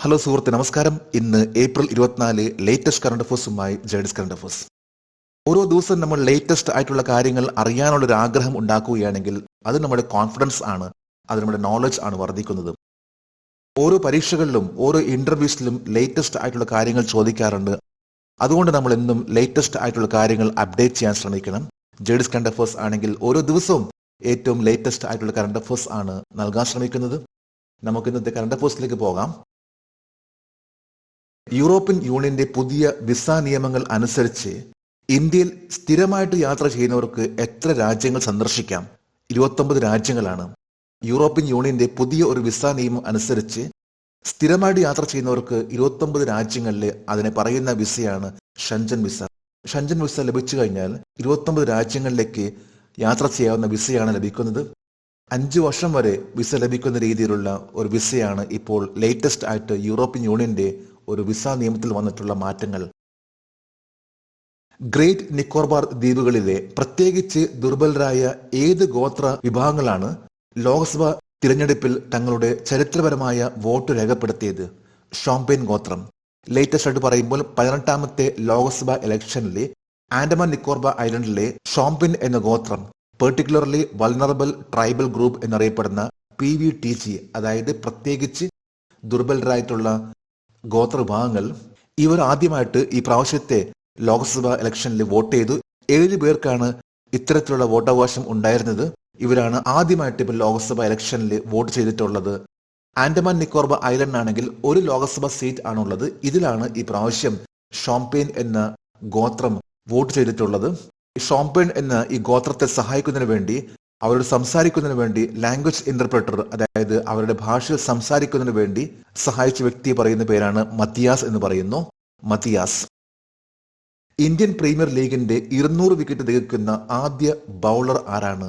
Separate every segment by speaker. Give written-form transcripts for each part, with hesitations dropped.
Speaker 1: Hello സുഹൃത്തെ, നമസ്കാരം. ഇന്ന് ഏപ്രിൽ 24 ലേറ്റസ്റ്റ് കറണ്ട് അഫേഴ്സുമായി ജേർണലിസ്റ്റ് കറണ്ട് അഫേഴ്സ്. ഓരോ ദിവസം നമ്മൾ ലേറ്റസ്റ്റ് ആയിട്ടുള്ള കാര്യങ്ങൾ അറിയാനുള്ള ഒരു ആഗ്രഹം ഉണ്ടാക്കുകയാണെങ്കിൽ അത് നമ്മുടെ കോൺഫിഡൻസ് ആണ്, അത് നമ്മുടെ നോളജ് ആണ് വർദ്ധിക്കുന്നത്. ഓരോ പരീക്ഷകളിലും ഓരോ ഇന്റർവ്യൂസിലും ലേറ്റസ്റ്റ് ആയിട്ടുള്ള കാര്യങ്ങൾ ചോദിക്കാറുണ്ട്. അതുകൊണ്ട് നമ്മൾ എന്നും ലേറ്റസ്റ്റ് ആയിട്ടുള്ള കാര്യങ്ങൾ അപ്ഡേറ്റ് ചെയ്യാൻ ശ്രമിക്കണം. ജേർണലിസ്റ്റ് കറണ്ട് അഫേഴ്സ് ആണെങ്കിൽ ഓരോ ദിവസവും ഏറ്റവും ലേറ്റസ്റ്റ് ആയിട്ടുള്ള കറണ്ട് അഫേഴ്സ് ആണ് നൽകാൻ ശ്രമിക്കുന്നത്. നമുക്ക് ഇന്നത്തെ കറണ്ട് അഫേഴ്സിലേക്ക് പോകാം. യൂറോപ്യൻ യൂണിയന്റെ പുതിയ വിസ നിയമങ്ങൾ അനുസരിച്ച് ഇന്ത്യയിൽ സ്ഥിരമായിട്ട് യാത്ര ചെയ്യുന്നവർക്ക് എത്ര രാജ്യങ്ങൾ സന്ദർശിക്കാം? 29 രാജ്യങ്ങളാണ്. യൂറോപ്യൻ യൂണിയന്റെ പുതിയ ഒരു വിസ നിയമം അനുസരിച്ച് സ്ഥിരമായിട്ട് യാത്ര ചെയ്യുന്നവർക്ക് 29 രാജ്യങ്ങളിൽ അതിനെ പറയുന്ന വിസയാണ് ഷെൻജൻ വിസ. ഷെൻജൻ വിസ ലഭിച്ചു കഴിഞ്ഞാൽ 29 രാജ്യങ്ങളിലേക്ക് യാത്ര ചെയ്യാവുന്ന വിസയാണ് ലഭിക്കുന്നത്. 5 വർഷം വരെ വിസ ലഭിക്കുന്ന രീതിയിലുള്ള ഒരു വിസയാണ് ഇപ്പോൾ ലേറ്റസ്റ്റ് ആയിട്ട് യൂറോപ്യൻ യൂണിയന്റെ ഒരു വിസ നിയമത്തിൽ വന്നിട്ടുള്ള മാറ്റങ്ങൾ. ഗ്രേറ്റ് നിക്കോബാർ ദ്വീപുകളിലെ പ്രത്യേകിച്ച് ദുർബലരായ ഏത് ഗോത്ര വിഭാഗങ്ങളാണ് ലോക്സഭ തിരഞ്ഞെടുപ്പിൽ തങ്ങളുടെ ചരിത്രപരമായ വോട്ട് രേഖപ്പെടുത്തിയത്? ഷോംപെൻ ഗോത്രം. ലേറ്റസ്റ്റ് ആയിട്ട് പറയുമ്പോൾ 18ാമത്തെ ലോക്സഭ ഇലക്ഷനിലെ ആൻഡമാൻ നിക്കോബാർ ഐലൻഡിലെ ഷോംപെൻ എന്ന ഗോത്രം, പെർട്ടിക്കുലർലി വൾനറബിൾ ട്രൈബൽ ഗ്രൂപ്പ് എന്നറിയപ്പെടുന്ന PVTG, അതായത് പ്രത്യേകിച്ച് ദുർബലരായിട്ടുള്ള ഗോത്ര വിഭാഗങ്ങൾ, ഇവർ ആദ്യമായിട്ട് ഈ പ്രാവശ്യത്തെ ലോക്സഭ ഇലക്ഷനിൽ വോട്ട് ചെയ്തു. 7 പേർക്കാണ് ഇത്തരത്തിലുള്ള വോട്ടവകാശം ഉണ്ടായിരുന്നത്. ഇവരാണ് ആദ്യമായിട്ട് ഇപ്പോൾ ലോക്സഭ ഇലക്ഷനിൽ വോട്ട് ചെയ്തിട്ടുള്ളത്. ആൻഡമാൻ നിക്കോബാർ ഐലൻഡ് ആണെങ്കിൽ ഒരു ലോക്സഭ സീറ്റ് ആണുള്ളത്. ഇതിലാണ് ഈ പ്രാവശ്യം ഷോംപെൻ എന്ന ഗോത്രം വോട്ട് ചെയ്തിട്ടുള്ളത്. ഷോംപെൻ എന്ന ഈ ഗോത്രത്തെ സഹായിക്കുന്നതിന് വേണ്ടി, അവരോട് സംസാരിക്കുന്നതിന് വേണ്ടി ലാംഗ്വേജ് ഇന്റർപ്രറ്റർ, അതായത് അവരുടെ ഭാഷയിൽ സംസാരിക്കുന്നതിന് വേണ്ടി സഹായിച്ച വ്യക്തിയെ പറയുന്ന പേരാണ് മത്തിയാസ് എന്ന് പറയുന്നു. മത്തിയാസ്. ഇന്ത്യൻ പ്രീമിയർ ലീഗിന്റെ 200 വിക്കറ്റ് തികക്കുന്ന ആദ്യ ബൗളർ ആരാണ്?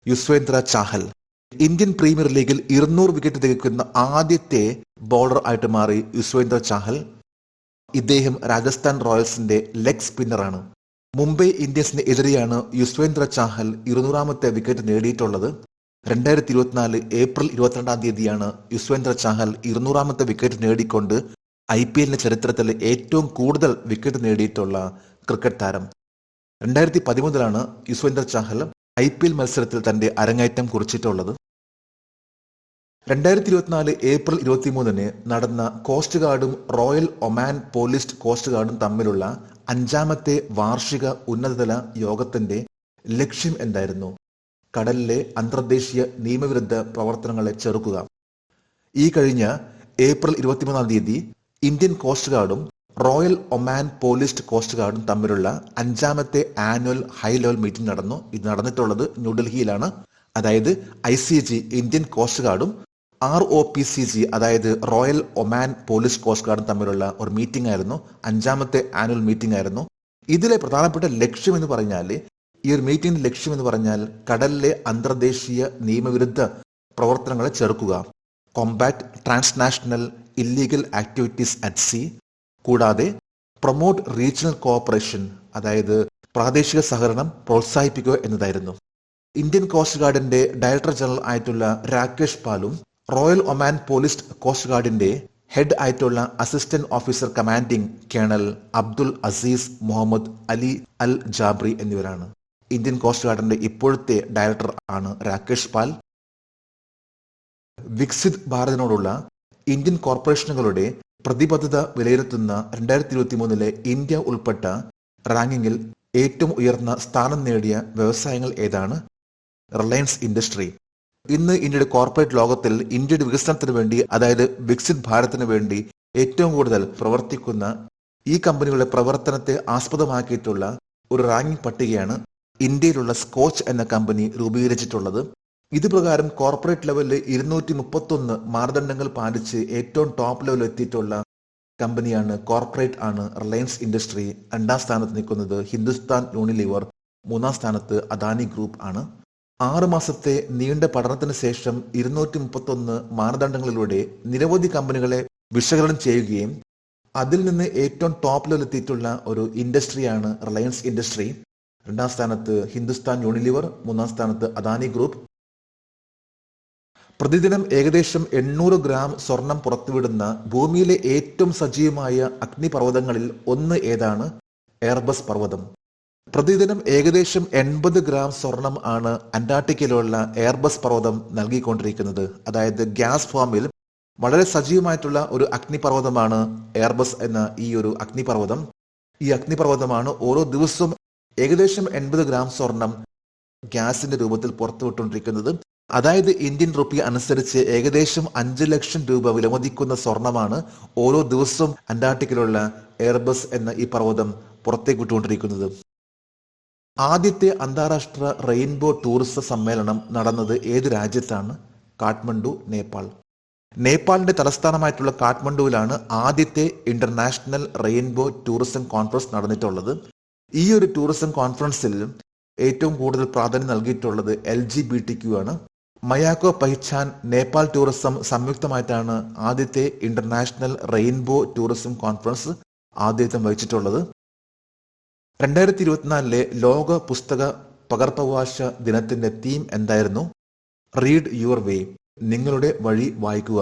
Speaker 1: യുസ്വേന്ദ്ര ചാഹൽ. ഇന്ത്യൻ പ്രീമിയർ ലീഗിൽ 200 വിക്കറ്റ് തികക്കുന്ന ആദ്യത്തെ ബൗളർ ആയിട്ട് മാറി യുസ്വേന്ദ്ര ചാഹൽ. ഇദ്ദേഹം രാജസ്ഥാൻ റോയൽസിന്റെ ലെഗ് സ്പിന്നറാണ്. മുംബൈ ഇന്ത്യൻസിന് എതിരെയാണ് യുസ്വേന്ദ്ര ചാഹൽ 200ാമത്തെ വിക്കറ്റ് നേടിയിട്ടുള്ളത്. 2024 ഏപ്രിൽ 22-ാം തീയതിയാണ് യുസ്വേന്ദ്ര ചാഹൽ 200ാമത്തെ വിക്കറ്റ് നേടിക്കൊണ്ട് IPL ചരിത്രത്തിൽ ഏറ്റവും കൂടുതൽ വിക്കറ്റ് നേടിയിട്ടുള്ള ക്രിക്കറ്റ് താരം. 2013-ലാണ് യുസ്വേന്ദ്ര ചാഹൽ IPL മത്സരത്തിൽ തന്റെ അരങ്ങേറ്റം കുറിച്ചിട്ടുള്ളത്. 2024 ഏപ്രിൽ 23-ന് നടന്ന കോസ്റ്റ് ഗാർഡും റോയൽ ഒമാൻ പോലീസ് കോസ്റ്റ് ഗാർഡും തമ്മിലുള്ള 5ാമത്തെ വാർഷിക ഉന്നതതല യോഗത്തിന്റെ ലക്ഷ്യം എന്തായിരുന്നു? കടലിലെ അന്തർദേശീയ നിയമവിരുദ്ധ പ്രവർത്തനങ്ങളെ ചെറുക്കുക. ഈ കഴിഞ്ഞ ഏപ്രിൽ 23-ാം തീയതി ഇന്ത്യൻ കോസ്റ്റ് ഗാർഡും റോയൽ ഒമാൻ പോലീസ് കോസ്റ്റ് ഗാർഡും തമ്മിലുള്ള 5ാമത്തെ ആനുവൽ ഹൈ ലെവൽ മീറ്റിംഗ് നടന്നു. ഇത് നടന്നിട്ടുള്ളത് ന്യൂഡൽഹിയിലാണ്. അതായത് ICG ഇന്ത്യൻ കോസ്റ്റ് ഗാർഡും ROPCG അതായത് റോയൽ ഒമാൻ പോലീസ് കോസ്റ്റ് ഗാർഡും തമ്മിലുള്ള ഒരു മീറ്റിംഗ് ആയിരുന്നു. 5ാമത്തെ ആനുവൽ മീറ്റിംഗ് ആയിരുന്നു. ഇതിലെ പ്രധാനപ്പെട്ട ലക്ഷ്യം എന്ന് പറഞ്ഞാൽ, ഈ ഒരു മീറ്റിംഗിന്റെ ലക്ഷ്യം എന്ന് പറഞ്ഞാൽ കടലിലെ അന്തർദേശീയ നിയമവിരുദ്ധ പ്രവർത്തനങ്ങളെ ചെറുക്കുക, combat transnational illegal activities at sea, കൂടാതെ പ്രൊമോട്ട് റീജിയണൽ കോഓപ്പറേഷൻ, അതായത് പ്രാദേശിക സഹകരണം പ്രോത്സാഹിപ്പിക്കുക എന്നതായിരുന്നു. ഇന്ത്യൻ കോസ്റ്റ് ഗാർഡിന്റെ ഡയറക്ടർ ജനറൽ ആയിട്ടുള്ള രാകേഷ് പാലും റോയൽ ഒമാൻ പോലീസ് കോസ്റ്റ് ഗാർഡിന്റെ ഹെഡ് ആയിട്ടുള്ള assistant officer commanding colonel Abdul Aziz Muhammad Ali Al Jabri എന്നിവരാണ്. ഇന്ത്യൻ കോസ്റ്റ് ഗാർഡിന്റെ ഇപ്പോഴത്തെ ഡയറക്ടർ ആണ് രാകേഷ് പാൽ. വികസിത് ഭാരതിനോടുള്ള ഇന്ത്യൻ കോർപ്പറേഷനുകളുടെ പ്രതിബദ്ധത വിലയിരുത്തുന്ന 2023-ലെ ഇന്ത്യ ഉൾപ്പെട്ട റാങ്കിങ്ങിൽ ഏറ്റവും ഉയർന്ന സ്ഥാനം നേടിയ വ്യവസായങ്ങൾ ഏതാണ്? Reliance industry. ഇന്ന് ഇന്ത്യയുടെ കോർപ്പറേറ്റ് ലോകത്തിൽ ഇന്ത്യയുടെ വികസനത്തിന് വേണ്ടി, അതായത് വികസിത് ഭാരതത്തിന് വേണ്ടി ഏറ്റവും കൂടുതൽ പ്രവർത്തിക്കുന്ന ഈ കമ്പനികളുടെ പ്രവർത്തനത്തെ ആസ്പദമാക്കിയിട്ടുള്ള ഒരു റാങ്കിംഗ് പട്ടികയാണ് ഇന്ത്യയിലുള്ള സ്കോച്ച് എന്ന കമ്പനി രൂപീകരിച്ചിട്ടുള്ളത്. ഇത് പ്രകാരം കോർപ്പറേറ്റ് ലെവലിൽ 231 മാനദണ്ഡങ്ങൾ പാലിച്ച് ഏറ്റവും ടോപ്പ് ലെവലിൽ എത്തിയിട്ടുള്ള കമ്പനിയാണ്, കോർപ്പറേറ്റ് ആണ് റിലയൻസ് ഇൻഡസ്ട്രി. 2ാം സ്ഥാനത്ത് നിൽക്കുന്നത് ഹിന്ദുസ്ഥാൻ യൂണിലിവർ, 3ാം സ്ഥാനത്ത് അദാനി ഗ്രൂപ്പ് ആണ്. 6 മാസത്തെ നീണ്ട പഠനത്തിന് ശേഷം 231 മാനദണ്ഡങ്ങളിലൂടെ നിരവധി കമ്പനികളെ വിശകലനം ചെയ്യുകയും അതിൽ നിന്ന് ഏറ്റവും ടോപ്പ് ലെവലിൽ എത്തിയിട്ടുള്ള ഒരു ഇൻഡസ്ട്രിയാണ് റിലയൻസ് ഇൻഡസ്ട്രി. 2ാം സ്ഥാനത്ത് ഹിന്ദുസ്ഥാൻ യൂണിലിവർ, 3ാം സ്ഥാനത്ത് അദാനി ഗ്രൂപ്പ്. പ്രതിദിനം ഏകദേശം 800 ഗ്രാം സ്വർണം പുറത്തുവിടുന്ന ഭൂമിയിലെ ഏറ്റവും സജീവമായ അഗ്നിപർവ്വതങ്ങളിൽ ഒന്ന് ഏതാണ്? എയർബസ് പർവ്വതം. പ്രതിദിനം ഏകദേശം 80 ഗ്രാം സ്വർണം ആണ് അന്റാർട്ടിക്കയിലുള്ള എയർബസ് പർവ്വതം നൽകിക്കൊണ്ടിരിക്കുന്നത്. അതായത് ഗ്യാസ് ഫോമിൽ വളരെ സജീവമായിട്ടുള്ള ഒരു അഗ്നിപർവ്വതമാണ് എയർബസ് എന്ന ഈ ഒരു അഗ്നിപർവ്വതം. ഈ അഗ്നിപർവ്വതമാണ് ഓരോ ദിവസവും ഏകദേശം 80 ഗ്രാം സ്വർണം ഗ്യാസിന്റെ രൂപത്തിൽ പുറത്തുവിട്ടുകൊണ്ടിരിക്കുന്നത്. അതായത് ഇന്ത്യൻ റുപ്പി അനുസരിച്ച് ഏകദേശം 5 ലക്ഷം രൂപ വിലമതിക്കുന്ന സ്വർണമാണ് ഓരോ ദിവസവും അന്റാർട്ടിക്കയിലുള്ള എയർബസ് എന്ന ഈ പർവ്വതം പുറത്തേക്ക് വിട്ടുകൊണ്ടിരിക്കുന്നത്. ആദ്യത്തെ അന്താരാഷ്ട്ര റെയിൻബോ ടൂറിസം സമ്മേളനം നടന്നത് ഏത് രാജ്യത്താണ്? കാഠ്മണ്ഡു, നേപ്പാൾ. നേപ്പാളിന്റെ തലസ്ഥാനമായിട്ടുള്ള കാഠ്മണ്ഡുവിലാണ് ആദ്യത്തെ ഇന്റർനാഷണൽ റെയിൻബോ ടൂറിസം കോൺഫറൻസ് നടന്നിട്ടുള്ളത്. ഈ ഒരു ടൂറിസം കോൺഫറൻസിൽ ഏറ്റവും കൂടുതൽ പ്രാധാന്യം നൽകിയിട്ടുള്ളത് LGBTQ ആണ്. മയാക്കോ പഹിച്ചാൻ നേപ്പാൾ ടൂറിസം സംയുക്തമായിട്ടാണ് ആദ്യത്തെ ഇന്റർനാഷണൽ റെയിൻബോ ടൂറിസം കോൺഫറൻസ് ആദ്യത്വം വഹിച്ചിട്ടുള്ളത്. 2024 ലോക പുസ്തക പകർപ്പവകാശ ദിനത്തിന്റെ തീം എന്തായിരുന്നു? റീഡ് യുവർ വേ, നിങ്ങളുടെ വഴി വായിക്കുക.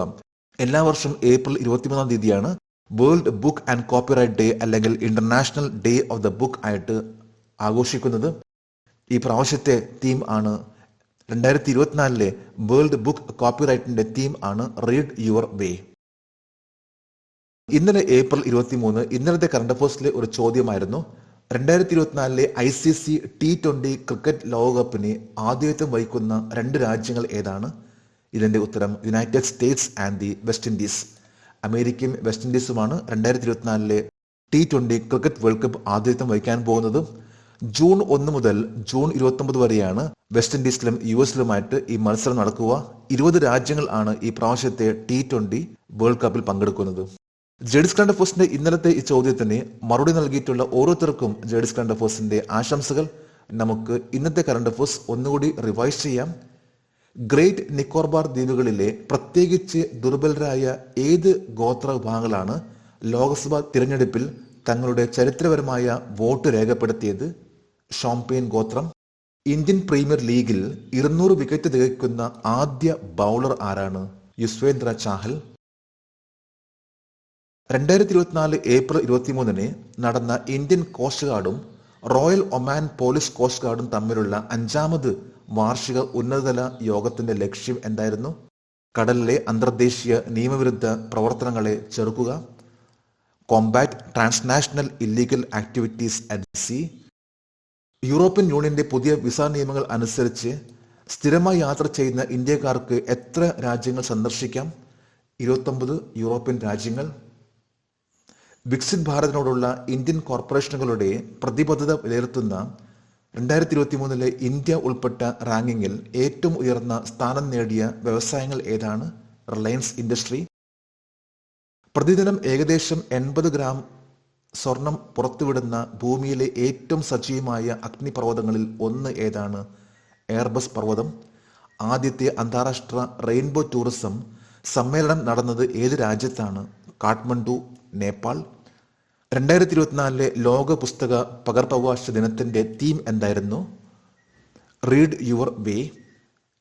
Speaker 1: എല്ലാ വർഷവും ഏപ്രിൽ 23 തീയതിയാണ് world book and copyright day അല്ലെങ്കിൽ international day of the book ആയിട്ട് ആഘോഷിക്കുന്നത്. ഈ പ്രാവശ്യത്തെ തീം ആണ് 2024 വേൾഡ് ബുക്ക് കോപ്പിറൈറ്റിന്റെ തീം ആണ് റീഡ് യുവർ വേ. ഇന്നലെ ഏപ്രിൽ 23 ഇന്നലത്തെ കറണ്ട് അഫയേഴ്സിലെ ഒരു ചോദ്യമായിരുന്നു, 2024 ICC T20 ക്രിക്കറ്റ് ലോകകപ്പിന് ആതിഥ്യം വഹിക്കുന്ന 2 രാജ്യങ്ങൾ ഏതാണ്? ഇതിന്റെ ഉത്തരം United States and the West Indies. അമേരിക്കയും വെസ്റ്റ് ഇൻഡീസുമാണ് 2024 T20 ക്രിക്കറ്റ് വേൾഡ് കപ്പ് ആതിഥ്യം വഹിക്കാൻ പോകുന്നത്. ജൂൺ 1 മുതൽ ജൂൺ 29 വരെയാണ് വെസ്റ്റ് ഇൻഡീസിലും US-ലുമായിട്ട് ഈ മത്സരം നടക്കുക. 20 രാജ്യങ്ങൾ ആണ് ഈ പ്രാവശ്യത്തെ T20 വേൾഡ് കപ്പിൽ പങ്കെടുക്കുന്നത്. ജെഡിസ് കറണ്ട് അഫയേഴ്സിന്റെ ഇന്നലത്തെ ഈ ചോദ്യത്തിന് മറുപടി നൽകിയിട്ടുള്ള ഓരോരുത്തർക്കും ജെഡിസ് കറണ്ട് അഫയേഴ്സിന്റെ ആശംസകൾ. നമുക്ക് ഇന്നത്തെ കറണ്ട് അഫയേഴ്സ് ഒന്നുകൂടി റിവൈസ് ചെയ്യാം. ഗ്രേറ്റ് നിക്കോബാർ ദ്വീപുകളിലെ പ്രത്യേകിച്ച് ദുർബലരായ ഏത് ഗോത്ര വിഭാഗങ്ങളാണ് ലോക്സഭാ തിരഞ്ഞെടുപ്പിൽ തങ്ങളുടെ ചരിത്രപരമായ വോട്ട് രേഖപ്പെടുത്തിയത്? ഷോംപെയിൻ ഗോത്രം. ഇന്ത്യൻ പ്രീമിയർ ലീഗിൽ 200 വിക്കറ്റ് തികയ്ക്കുന്ന ആദ്യ ബൗളർ ആരാണ്? യുസ്വേന്ദ്ര ചാഹൽ. 2024 ഏപ്രിൽ 23 നടന്ന ഇന്ത്യൻ കോസ്റ്റ് ഗാർഡും റോയൽ ഒമാൻ പോലീസ് കോസ്റ്റ് ഗാർഡും തമ്മിലുള്ള 5ാമത് വാർഷിക ഉന്നതതല യോഗത്തിന്റെ ലക്ഷ്യം എന്തായിരുന്നു? കടലിലെ അന്തർദേശീയ നിയമവിരുദ്ധ പ്രവർത്തനങ്ങളെ ചെറുക്കുക. Combat transnational illegal activities at sea. European യൂണിയന്റെ പുതിയ വിസ നിയമങ്ങൾ അനുസരിച്ച് സ്ഥിരമായി യാത്ര ചെയ്യുന്ന ഇന്ത്യക്കാർക്ക് എത്ര രാജ്യങ്ങൾ സന്ദർശിക്കാം? 29 യൂറോപ്യൻ രാജ്യങ്ങൾ. വികസിത് ഭാരതിനോടുള്ള ഇന്ത്യൻ കോർപ്പറേഷനുകളുടെ പ്രതിബദ്ധത വിലയിരുത്തുന്ന 2023 ഇന്ത്യ ഉൾപ്പെട്ട റാങ്കിങ്ങിൽ ഏറ്റവും ഉയർന്ന സ്ഥാനം നേടിയ വ്യവസായങ്ങൾ ഏതാണ്? Reliance industry. പ്രതിദിനം ഏകദേശം 80 ഗ്രാം സ്വർണം പുറത്തുവിടുന്ന ഭൂമിയിലെ ഏറ്റവും സജീവമായ അഗ്നിപർവ്വതങ്ങളിൽ ഒന്ന് ഏതാണ്? എയർബസ് പർവ്വതം. ആദ്യത്തെ അന്താരാഷ്ട്ര റെയിൻബോ ടൂറിസം സമ്മേളനം നടന്നത് ഏത് രാജ്യത്താണ്? കാഠ്മണ്ഡു, നേപ്പാൾ. 2024 ലോക പുസ്തക പകർപ്പവകാശ ദിനത്തിന്റെ തീം എന്തായിരുന്നു? റീഡ് യുവർ വേ,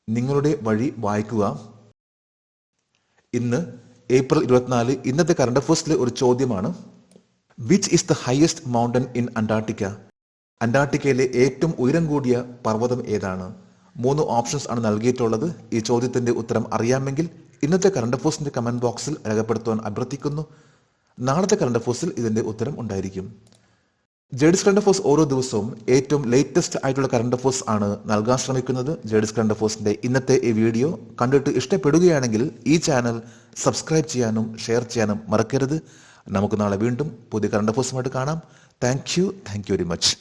Speaker 1: നിങ്ങളുടെ വഴി വായിക്കുക. ഇന്ന് ഏപ്രിൽ 24 ഇന്നത്തെ കറണ്ട് അഫയേഴ്സിലെ ഒരു ചോദ്യമാണ്, which is the highest mountain in Antarctica? അന്റാർട്ടിക്കയിലെ ഏറ്റവും ഉയരം കൂടിയ പർവ്വതം ഏതാണ്? 3 ഓപ്ഷൻസ് ആണ് നൽകിയിട്ടുള്ളത്. ഈ ചോദ്യത്തിന്റെ ഉത്തരം അറിയാമെങ്കിൽ ഇന്നത്തെ കറണ്ട് അഫയേഴ്സിന്റെ കമന്റ് ബോക്സിൽ രേഖപ്പെടുത്തുവാൻ അഭ്യർത്ഥിക്കുന്നു. നാളത്തെ കറണ്ട് അഫയേഴ്സിൽ ഇതിന്റെ ഉത്തരം ഉണ്ടായിരിക്കും. ജെഡിസ് കറണ്ട് അഫയേഴ്സ് ഓരോ ദിവസവും ഏറ്റവും ലേറ്റസ്റ്റ് ആയിട്ടുള്ള കറണ്ട് അഫയേഴ്സ് ആണ് നൽകാൻ ശ്രമിക്കുന്നത്. ജെഡിസ് കറണ്ട് അഫയേഴ്സിന്റെ ഇന്നത്തെ ഈ വീഡിയോ കണ്ടിട്ട് ഇഷ്ടപ്പെടുകയാണെങ്കിൽ ഈ ചാനൽ സബ്സ്ക്രൈബ് ചെയ്യാനും ഷെയർ ചെയ്യാനും മറക്കരുത്. നമുക്ക് നാളെ വീണ്ടും പുതിയ കറണ്ട് അഫയേഴ്സുമായിട്ട് കാണാം. Thank you very much.